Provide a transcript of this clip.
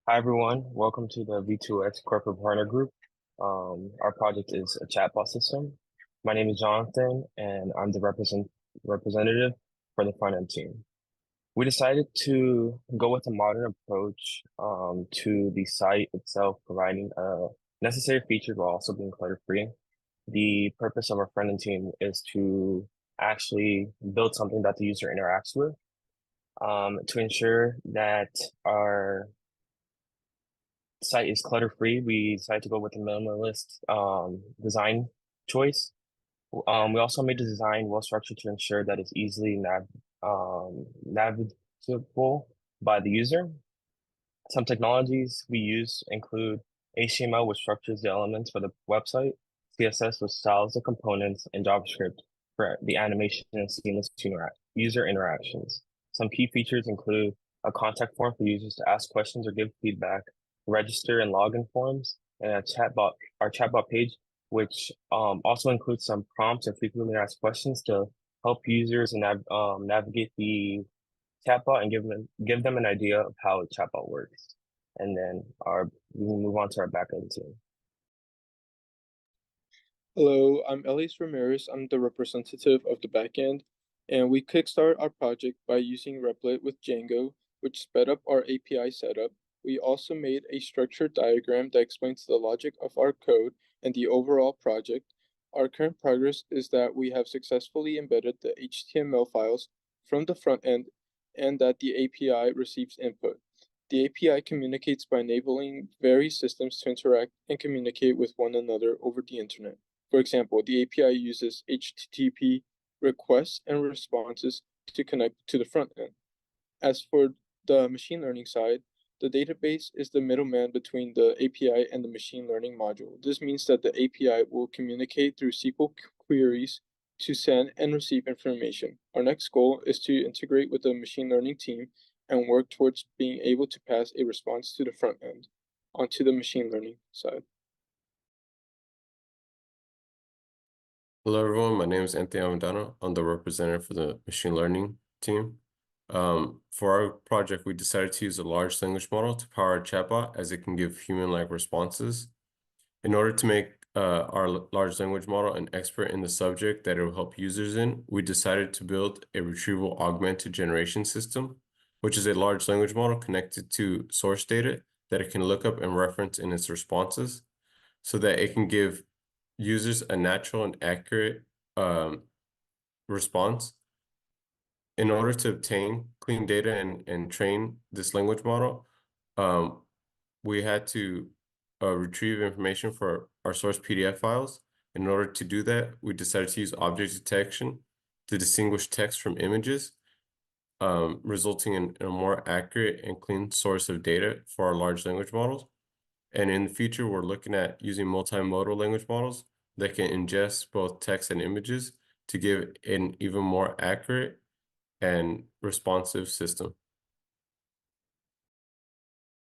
Hi, everyone. Welcome to the V2X Corporate Partner Group. Our project is a chatbot system. My name is Jonathan, and I'm the representative for the front end team. We decided to go with a modern approach to the site itself, providing necessary features while also being clutter-free. The purpose of our front end team is to actually build something that the user interacts with to ensure that our site is clutter free. We decided to go with a minimalist design choice. We also made the design well structured to ensure that it's easily navigable by the user. Some technologies we use include HTML, which structures the elements for the website, CSS, which styles the components, and JavaScript for the animation and seamless user interactions. Some key features include a contact form for users to ask questions or give feedback, register and login forms, and our chatbot page, which also includes some prompts and frequently asked questions to help users navigate the chatbot and give them an idea of how a chatbot works. And then we will move on to our backend team. Hello, I'm Elias Ramirez. I'm the representative of the backend, and we kickstart our project by using Replit with Django, which sped up our API setup. We also made a structured diagram that explains the logic of our code and the overall project. Our current progress is that we have successfully embedded the HTML files from the front end and that the API receives input. The API communicates by enabling various systems to interact and communicate with one another over the internet. For example, the API uses HTTP requests and responses to connect to the front end. As for the machine learning side, the database is the middleman between the API and the machine learning module. This means that the API will communicate through SQL queries to send and receive information. Our next goal is to integrate with the machine learning team and work towards being able to pass a response to the front end onto the machine learning side. Hello, everyone. My name is Anthony Avendano. I'm the representative for the machine learning team. For our project, we decided to use a large language model to power our chatbot as it can give human-like responses. In order to make our large language model an expert in the subject that it will help users in, we decided to build a retrieval augmented generation system, which is a large language model connected to source data that it can look up and reference in its responses so that it can give users a natural and accurate response. In order to obtain clean data and train this language model, we had to retrieve information for our source PDF files. In order to do that, we decided to use object detection to distinguish text from images, resulting in a more accurate and clean source of data for our large language models. And in the future, we're looking at using multimodal language models that can ingest both text and images to give an even more accurate and responsive system.